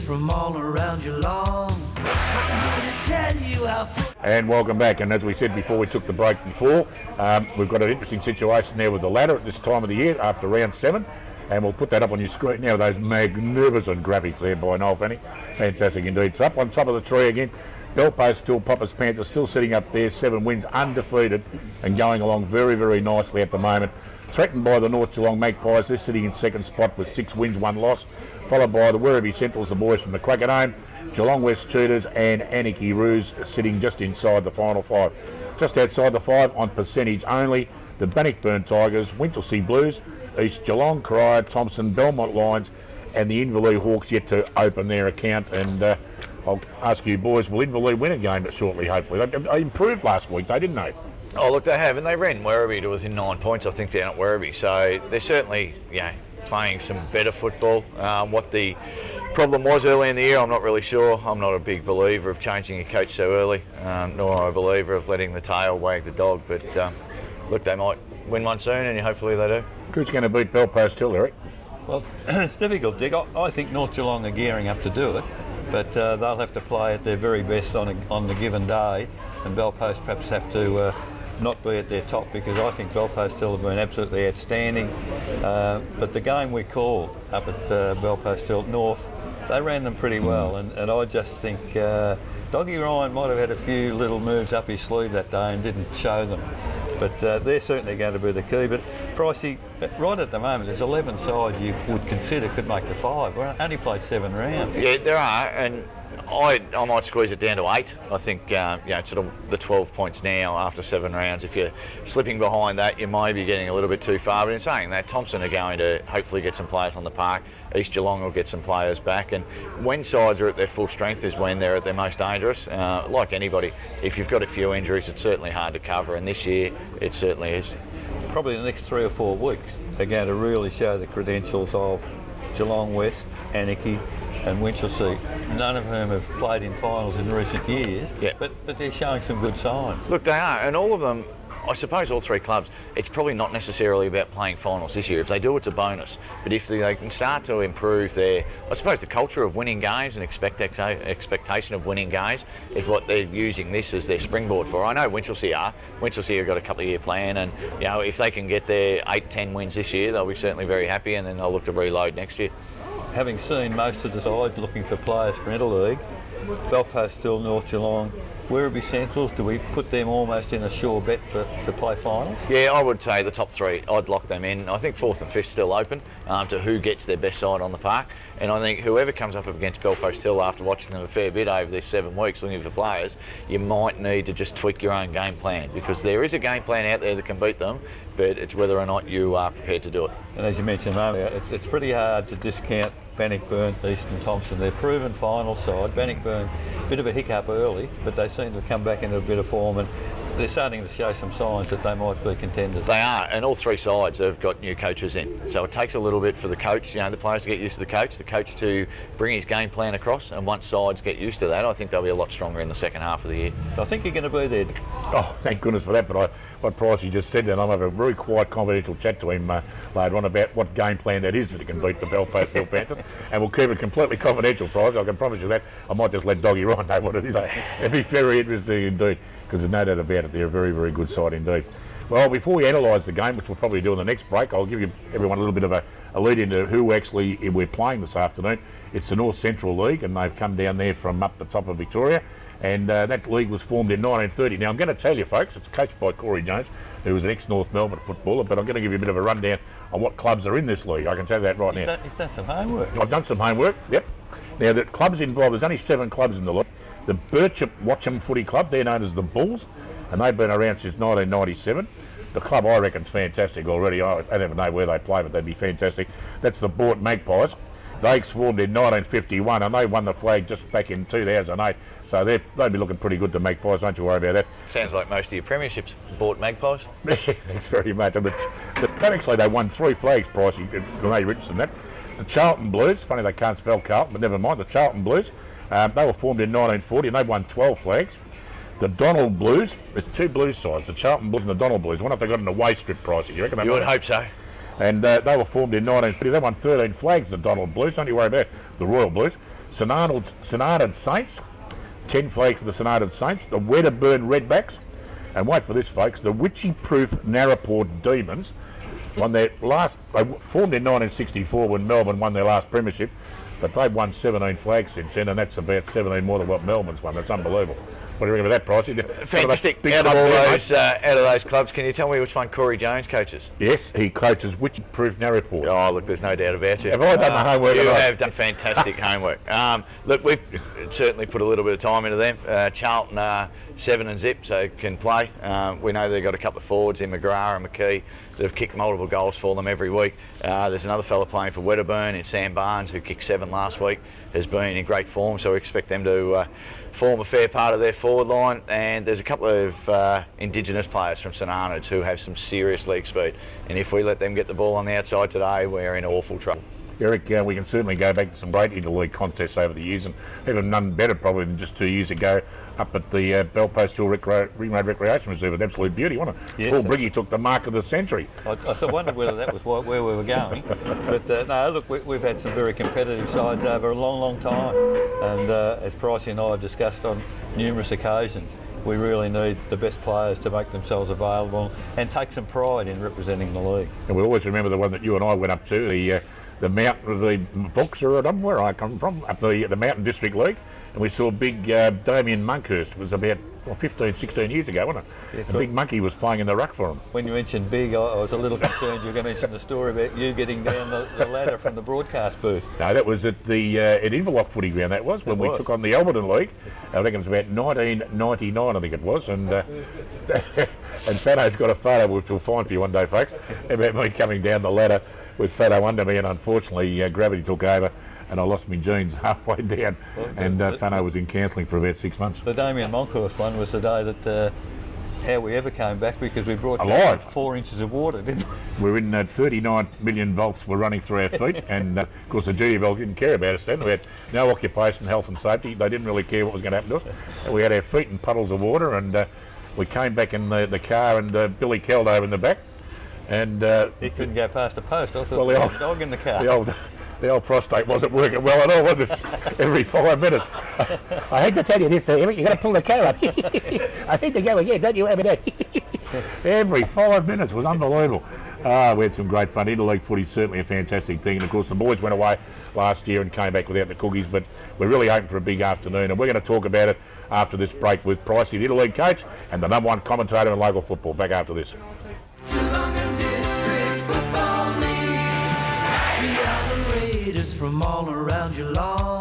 from all around Geelong. I'm here to tell you how. And welcome back. And as we said before, we took the break before. We've got an interesting situation there with the ladder at this time of the year after round 7. And we'll put that up on your screen now, those magnificent graphics there by Noel Fanny. Fantastic indeed. So up on top of the tree again, Belpost still, Poppers Panthers still sitting up there, 7 wins, undefeated, and going along very, very nicely at the moment. Threatened by the North Geelong Magpies, they're sitting in second spot with 6 wins, 1 loss, followed by the Werribee Centrals, the boys from the Quackerdome, Geelong West Cheetahs and Anarchy Roos sitting just inside the final 5. Just outside the 5 on percentage only, the Bannockburn Tigers, Winchelsea Blues, East Geelong, Crier, Thompson, Belmont Lions and the Inverleigh Hawks yet to open their account. And I'll ask you boys, will Inverleigh win a game shortly, hopefully? They improved last week, didn't they? Oh, look, they have, and they ran Werribee to within 9 points, I think, down at Werribee. So they're certainly, playing some better football. What the problem was early in the year, I'm not really sure. I'm not a big believer of changing a coach so early, nor am I a believer of letting the tail wag the dog. But look, they might win one soon, and hopefully they do. Who's going to beat Belpost Hill, Eric? Well, it's difficult, Dick. I think North Geelong are gearing up to do it, but they'll have to play at their very best on the given day, and Belpost perhaps have to not be at their top, because I think Belpost Hill have been absolutely outstanding. But the game we called up at Belpost Hill North, they ran them pretty well, and I just think Doggy Ryan might have had a few little moves up his sleeve that day and didn't show them. But they're certainly going to be the key. But Pricey, right at the moment, there's 11 sides you would consider could make the 5. We've only played 7 rounds. Yeah, there are, and I might squeeze it down to 8. I think sort of the 12 points now after 7 rounds. If you're slipping behind that, you may be getting a little bit too far. But in saying that, Thompson are going to hopefully get some players on the park. East Geelong will get some players back, and when sides are at their full strength is when they're at their most dangerous. Like anybody, if you've got a few injuries, it's certainly hard to cover, and this year it certainly is. Probably the next 3 or 4 weeks are going to really show the credentials of Geelong West, Anarchy and Winchelsea, none of whom have played in finals in recent years, but they're showing some good signs. Look, they are, and all of them, I suppose all 3 clubs, it's probably not necessarily about playing finals this year. If they do, it's a bonus. But if they can start to improve their, I suppose, the culture of winning games and expectation of winning games is what they're using this as their springboard for. I know Winchelsea are. Winchelsea have got a couple of year plan, and if they can get their 8-10 wins this year, they'll be certainly very happy, and then they'll look to reload next year. Having seen most of the sides looking for players for Interleague, Belpost Hill, North Geelong, Werribee Centrals, do we put them almost in a sure bet to play finals? Yeah, I would say the top 3, I'd lock them in. I think 4th and 5th still open to who gets their best side on the park. And I think whoever comes up against Belpost Hill after watching them a fair bit over these 7 weeks looking for players, you might need to just tweak your own game plan, because there is a game plan out there that can beat them, but it's whether or not you are prepared to do it. And as you mentioned earlier, it's pretty hard to discount Bannockburn, Easton Thompson. They're proven final side. Bannockburn, a bit of a hiccup early, but they seem to come back into a bit of form, and they're starting to show some signs that they might be contenders. They are, and all 3 sides have got new coaches in. So it takes a little bit for the coach, the players to get used to the coach to bring his game plan across, and once sides get used to that, I think they'll be a lot stronger in the second half of the year. I think you're going to be there. Oh, thank goodness for that. But what Pricey just said, and I'm having a very quiet, confidential chat to him later on about what game plan that is that he can beat the Belpost Hill Panthers. And we'll keep it completely confidential, Pricey. I can promise you that. I might just let Doggy Ryan know what it is. It'd be very interesting indeed, because there's no doubt about it. They're a very, very good side indeed. Well, before we analyse the game, which we'll probably do in the next break, I'll give you everyone a little bit of a lead into who actually we're playing this afternoon. It's the North Central League, and they've come down there from up the top of Victoria, and that league was formed in 1930. Now, I'm going to tell you, folks, it's coached by Corey Jones, who was an ex-North Melbourne footballer, but I'm going to give you a bit of a rundown on what clubs are in this league. I can tell you that right now. He's done some homework. I've done some homework, yep. Now, the clubs involved, there's only 7 clubs in the league. The Birchip Watcham Footy Club, they're known as the Bulls, and they've been around since 1997. The club, I reckon, is fantastic already. I don't even know where they play, but they'd be fantastic. That's the Bort Magpies. They formed in 1951, and they won the flag just back in 2008. So they'd be looking pretty good, the Magpies, don't you worry about that. Sounds like most of your premierships, Bort Magpies. That's very much. And actually, they won 3 flags, Pricey, Renee Richardson, that. The Charlton Blues, funny they can't spell Carlton, but never mind, the Charlton Blues. They were formed in 1940, and they won 12 flags. The Donald Blues, there's 2 Blues sides, the Charlton Blues and the Donald Blues. I wonder if they got an away strip, Pricey. You reckon? You would hope so. And they were formed in 1950. They won 13 flags, the Donald Blues. Don't you worry about the Royal Blues. St Arnold's Saints, 10 flags for the St Arnold's Saints. The Wedderburn Redbacks. And wait for this, folks, the Witchy-proof Narraport Demons won their last, they formed in 1964 when Melbourne won their last premiership, but they've won 17 flags since then, and that's about 17 more than what Melbourne's won. That's unbelievable. What do you reckon of that, Price? Fantastic. Out of those clubs, can you tell me which one Corey Jones coaches? Yes, he coaches Witchy-proof Narraport. Oh, look, there's no doubt about you. Have I done the homework? You have done fantastic homework. Look, we've certainly put a little bit of time into them. Charlton 7 and zip, so can play. We know they've got a couple of forwards in McGrath and McKee that have kicked multiple goals for them every week. There's another fella playing for Wedderburn in Sam Barnes who kicked 7 last week, has been in great form, so we expect them to form a fair part of their forward line. And there's a couple of Indigenous players from St Arnold's who have some serious league speed, and if we let them get the ball on the outside today, we're in awful trouble. Eric, we can certainly go back to some great interleague contests over the years, and even none better probably than just 2 years ago up at the Belpost Hill Ring Road Recreation Reserve. An absolute beauty, wasn't it? Yes, Paul Briggy took the mark of the century. I wondered whether that was where we were going. But no, look, we've had some very competitive sides over a long, long time. And as Pricey and I have discussed on numerous occasions, we really need the best players to make themselves available and take some pride in representing the league. And we always remember the one that you and I went up to, the Boxer, where I come from, up the Mountain District League, and we saw big Damien Monkhurst. It was about 15, 16 years ago, wasn't it? Yes, the big monkey was playing in the ruck for him. When you mentioned big, I was a little concerned you were going to mention the story about you getting down the ladder from the broadcast booth. No, that was at the at Inverloch Footy Ground, that was, when we took on the Alberton League. I think it was about 1999, I think it was, and and Fano's got a photo which we'll find for you one day, folks, about me coming down the ladder with Fano under me, and unfortunately gravity took over and I lost my jeans halfway down, and Fano was in counselling for about 6 months. The Damien Monkhurst one was the day that how we ever came back, because we brought alive 4 inches of water, didn't we? We're in 39 million volts were running through our feet, and of course the GDFL didn't care about us then. We had no occupation, health and safety. They didn't really care what was going to happen to us. And we had our feet in puddles of water, and we came back in the car, and Billy Caldo in the back. And he couldn't go past the post. I thought well, there was a dog in the car. The old prostate wasn't working well at all, was it? Every 5 minutes. I hate to tell you this, Eric, you've got to pull the car up. I need to go again, don't you have it? Every 5 minutes was unbelievable. We had some great fun. Interleague footy is certainly a fantastic thing. And of course the boys went away last year and came back without the cookies, but we're really hoping for a big afternoon. And we're going to talk about it after this break with Pricey, the Interleague coach, and the #1 commentator in local football. Back after this. Geelong District Football League. We are the Raiders from all around Geelong.